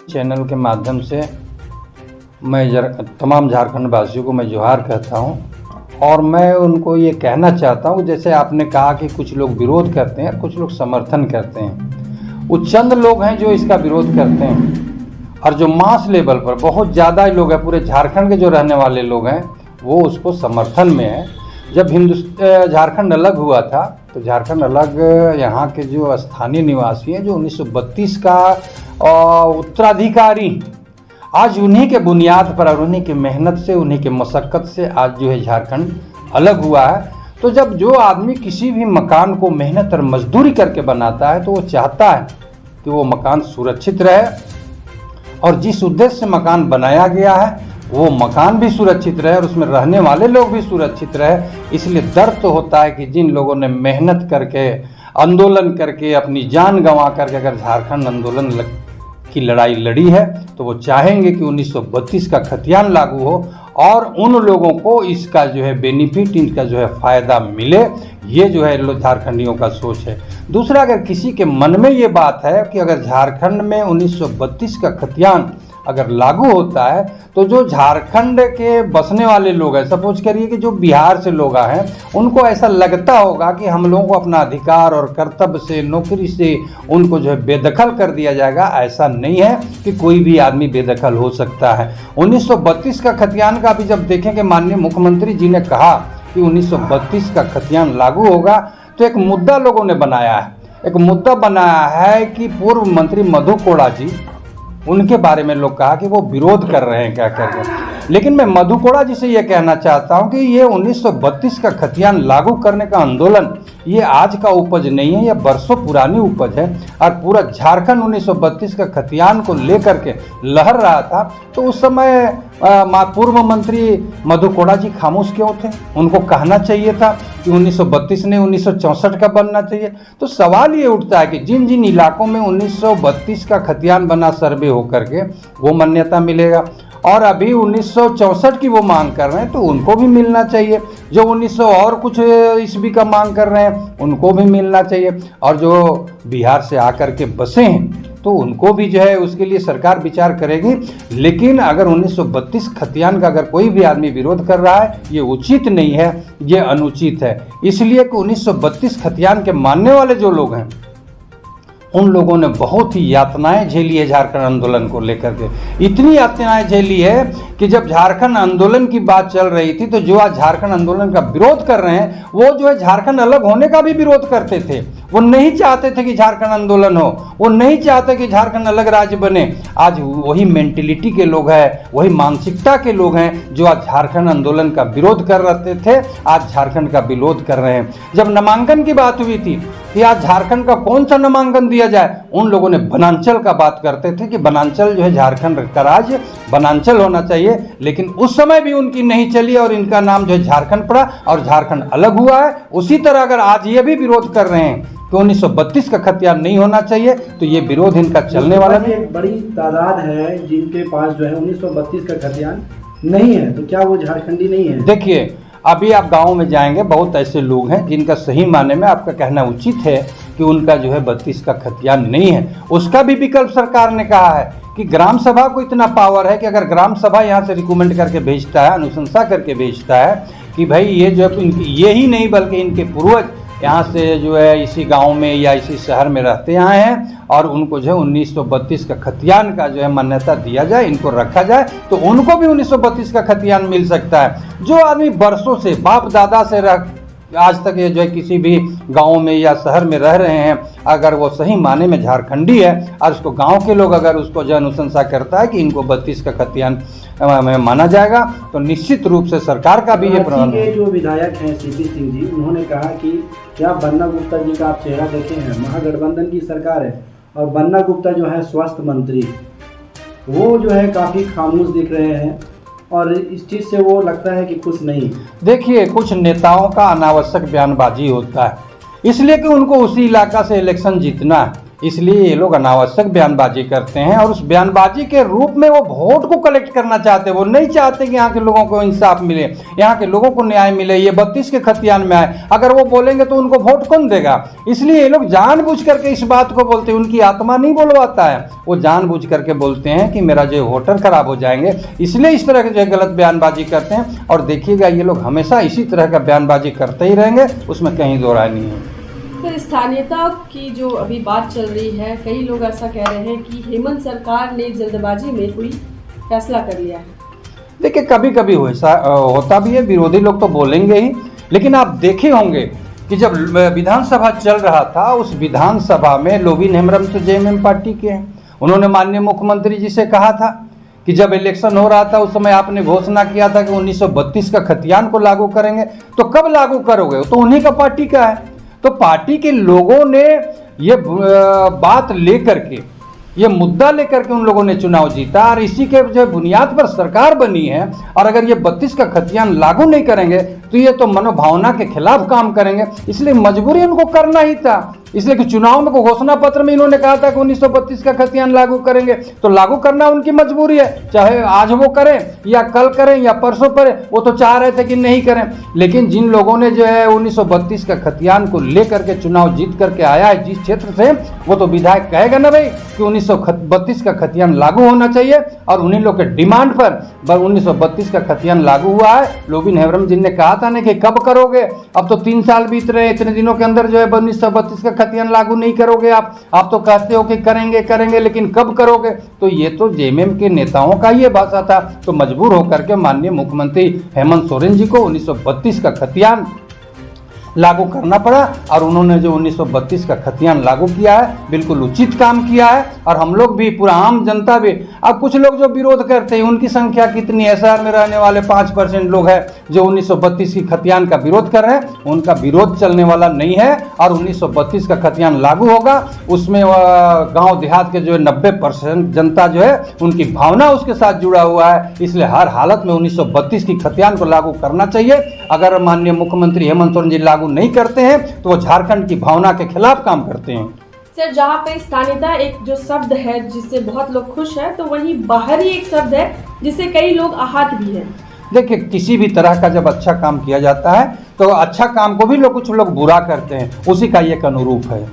Channel के माध्यम से मैं तमाम झारखंड वासियों को मैं जोहार कहता हूं और मैं उनको ये कहना चाहता हूं, जैसे आपने कहा कि कुछ लोग विरोध करते हैं, कुछ लोग समर्थन करते हैं। वो चंद लोग हैं जो इसका विरोध करते हैं और जो मास लेवल पर बहुत ज़्यादा लोग हैं, पूरे झारखंड के जो रहने वाले लोग हैं, वो उसको समर्थन में है। जब झारखंड अलग हुआ था तो झारखंड अलग यहाँ के जो स्थानीय निवासी हैं, जो 1932 का उत्तराधिकारी, आज उन्हीं के बुनियाद पर और उन्हीं की मेहनत से, उन्हीं के मशक्क़त से आज जो है झारखंड अलग हुआ है। तो जब जो आदमी किसी भी मकान को मेहनत और मजदूरी करके बनाता है तो वो चाहता है कि वो मकान सुरक्षित रहे और जिस उद्देश्य से मकान बनाया गया है वो मकान भी सुरक्षित रहे और उसमें रहने वाले लोग भी सुरक्षित रहे। इसलिए दर्द तो होता है कि जिन लोगों ने मेहनत करके, आंदोलन करके, अपनी जान गंवा करके अगर झारखंड आंदोलन की लड़ाई लड़ी है तो वो चाहेंगे कि 1932 का खतियान लागू हो और उन लोगों को इसका जो है बेनिफिट, इनका जो है फ़ायदा मिले। ये जो है झारखंडियों का सोच है। दूसरा, अगर किसी के मन में ये बात है कि अगर झारखंड में 1932 का खतियान अगर लागू होता है तो जो झारखंड के बसने वाले लोग हैं, सपोज करिए कि जो बिहार से लोग आए हैं, उनको ऐसा लगता होगा कि हम लोगों को अपना अधिकार और कर्तव्य से, नौकरी से उनको जो है बेदखल कर दिया जाएगा। ऐसा नहीं है कि कोई भी आदमी बेदखल हो सकता है। 1932 का खतियान का अभी जब देखें कि माननीय मुख्यमंत्री जी ने कहा कि 1932 का खतियान लागू होगा तो एक मुद्दा लोगों ने बनाया है। एक मुद्दा बनाया है कि पूर्व मंत्री मधु कोड़ा जी, उनके बारे में लोग कहा कि वो विरोध कर रहे हैं क्या करके। लेकिन मैं मधु कोड़ा जी से ये कहना चाहता हूँ कि ये 1932 का खतियान लागू करने का आंदोलन ये आज का उपज नहीं है, यह बरसों पुरानी उपज है। और पूरा झारखंड 1932 का खतियान को लेकर के लहर रहा था तो उस समय पूर्व मंत्री मधु कोड़ा जी खामोश क्यों थे? उनको कहना चाहिए था कि 1932 ने 1964 का बनना चाहिए। तो सवाल ये उठता है कि जिन जिन इलाकों में 1932 का खतियान बना सर्वे होकर के वो मान्यता मिलेगा और अभी 1964 की वो मांग कर रहे हैं तो उनको भी मिलना चाहिए। जो 1900 और कुछ ईस्वी का मांग कर रहे हैं उनको भी मिलना चाहिए और जो बिहार से आकर के बसे हैं तो उनको भी जो है उसके लिए सरकार विचार करेगी। लेकिन अगर 1932 खतियान का अगर कोई भी आदमी विरोध कर रहा है ये उचित नहीं है, ये अनुचित है। इसलिए कि 1932 खतियान के मानने वाले जो लोग हैं उन लोगों ने बहुत ही यातनाएं झेली है झारखंड आंदोलन को लेकर के। इतनी यातनाएं झेली है कि जब झारखंड आंदोलन की बात चल रही थी तो जो आज झारखंड आंदोलन का विरोध कर रहे हैं वो जो है झारखंड अलग होने का भी विरोध करते थे। वो नहीं चाहते थे कि झारखंड आंदोलन हो, वो नहीं चाहते कि झारखंड अलग राज्य बने। आज वही मेंटेलिटी के लोग हैं, वही मानसिकता के लोग हैं जो आज झारखंड आंदोलन का विरोध कर रहे थे, आज झारखंड का विरोध कर रहे हैं। जब नामांकन की बात हुई थी कि आज झारखंड का कौन सा नामांकन दिया जाए, उन लोगों ने वनांचल का बात करते थे कि वनांचल जो है झारखंड का राज्य वनांचल होना चाहिए। लेकिन उस समय भी उनकी नहीं चली और इनका नाम जो है झारखंड पड़ा और झारखंड अलग हुआ है। उसी तरह अगर आज ये भी विरोध कर रहे हैं कि 1932 का खतियान नहीं होना चाहिए तो ये विरोध इनका चलने वाला नहीं। एक बड़ी तादाद है जिनके पास जो है 1932 का खतियान नहीं है, तो क्या वो झारखंडी नहीं है? देखिए, अभी आप गांव में जाएंगे, बहुत ऐसे लोग हैं जिनका सही माने में आपका कहना उचित है कि उनका जो है 32 का खतियान नहीं है। उसका भी विकल्प सरकार ने कहा है कि ग्राम सभा को इतना पावर है कि अगर ग्राम सभा यहाँ से रिकमेंड करके भेजता है, अनुशंसा करके भेजता है कि भाई ये जो ये ही नहीं बल्कि इनके पूर्वज यहाँ से जो है इसी गांव में या इसी शहर में रहते आए हैं और उनको जो है 1932 का खतियान का जो है मान्यता दिया जाए, इनको रखा जाए, तो उनको भी 1932 का खतियान मिल सकता है। जो आदमी बरसों से बाप दादा से आज तक ये जो है किसी भी गांव में या शहर में रह रहे हैं, अगर वो सही माने में झारखंडी है और उसको गांव के लोग अगर उसको जो अनुशंसा करता है कि इनको 32 का खतियान में माना जाएगा तो निश्चित रूप से सरकार का भी ये प्रबंध है। जो विधायक हैं सीपी सिंह जी, उन्होंने कहा कि क्या बन्ना गुप्ता जी का आप चेहरा देखे हैं, महागठबंधन की सरकार है और बन्ना गुप्ता जो है स्वास्थ्य मंत्री, वो जो है काफ़ी खामोश दिख रहे हैं और इस चीज़ से वो लगता है कि खुश नहीं। देखिए, कुछ नेताओं का अनावश्यक बयानबाजी होता है इसलिए कि उनको उसी इलाका से इलेक्शन जीतना है, इसलिए ये लोग अनावश्यक बयानबाजी करते हैं और उस बयानबाजी के रूप में वो वोट को कलेक्ट करना चाहते हैं। वो नहीं चाहते कि यहाँ के लोगों को इंसाफ मिले, यहाँ के लोगों को न्याय मिले, ये 32 के खतियान में आए। अगर वो बोलेंगे तो उनको वोट कौन देगा? इसलिए ये लोग जानबूझ करके इस बात को बोलते हैं। उनकी आत्मा नहीं बोलवाता है, वो जानबूझ करके बोलते हैं कि मेरा जो वोटर खराब हो जाएंगे, इसलिए इस तरह के जो गलत बयानबाजी करते हैं। और देखिएगा ये लोग हमेशा इसी तरह का बयानबाजी करते ही रहेंगे, उसमें कहीं दो राय नहीं है। तो स्थानीयता की जो अभी बात चल रही है, कई लोग ऐसा कह रहे हैं कि हेमंत सरकार ने जल्दबाजी में कोई फैसला कर लिया है। देखिए कभी कभी होता भी है, विरोधी लोग तो बोलेंगे ही, लेकिन आप देखे होंगे कि जब विधानसभा चल रहा था, उस विधानसभा में लोबिन हेम्ब्रम तो जेएमएम पार्टी के हैं। उन्होंने माननीय मुख्यमंत्री जी से कहा था कि जब इलेक्शन हो रहा था उस समय आपने घोषणा किया था कि 1932 का खतियान को लागू करेंगे, तो कब लागू करोगे? तो उन्हीं का पार्टी का है। तो पार्टी के लोगों ने ये बात लेकर के, ये मुद्दा लेकर के उन लोगों ने चुनाव जीता और इसी के जो बुनियाद पर सरकार बनी है। और अगर ये 32 का खतियान लागू नहीं करेंगे तो ये तो मनोभावना के खिलाफ काम करेंगे, इसलिए मजबूरी उनको करना ही था। इसलिए कि चुनाव में घोषणा पत्र में इन्होंने कहा था कि 1932 का खतियान लागू करेंगे, तो लागू करना उनकी मजबूरी है। चाहे आज वो करें या कल करें या परसों करें, वो तो चाह रहे थे कि नहीं करें। लेकिन जिन लोगों ने जो है 1932 का खतियान को लेकर के चुनाव जीत करके आया है जिस क्षेत्र से, वो तो विधायक कहेगा ना भाई कि 1932 का खतियान लागू होना चाहिए। और उन्हीं लोग के डिमांड पर 1932 का खतियान लागू हुआ है। लोबिन हेम्ब्रम जी ने कहा था ना कि कब करोगे? अब तो 3 साल बीत रहे हैं, इतने दिनों के अंदर जो है 1932 का खतियान लागू नहीं करोगे आप तो कहते हो कि करेंगे, लेकिन कब करोगे? तो ये तो जेएमएम के नेताओं का ये भाषा था। तो मजबूर होकर के माननीय मुख्यमंत्री हेमंत सोरेन जी को 1932 का खतियान लागू करना पड़ा। और उन्होंने जो 1932 का खतियान लागू किया है, बिल्कुल उचित काम किया है। और हम लोग भी, पूरा आम जनता भी। अब कुछ लोग जो विरोध करते हैं, उनकी संख्या कितनी है? शहर में रहने वाले 5% लोग हैं जो 1932 की खतियान का विरोध कर रहे हैं। उनका विरोध चलने वाला नहीं है। और 1932 का खतियान लागू होगा, उसमें गाँव देहात के जो है 90% जनता जो है, उनकी भावना उसके साथ जुड़ा हुआ है। इसलिए हर हालत में 1932 की खतियान को लागू करना चाहिए। अगर माननीय मुख्यमंत्री हेमंत सोरेन जी लागू नहीं करते हैं तो वो झारखंड की भावना के खिलाफ काम करते हैं। सर, जहाँ पे स्थानीयता एक जो शब्द है जिससे बहुत लोग खुश हैं, तो वहीं बाहरी एक शब्द है जिससे कई लोग आहत भी हैं। देखिए किसी भी तरह का जब अच्छा काम किया जाता है तो अच्छा काम को भी कुछ लोग बुरा करते हैं, उसी का एक अनुरूप है।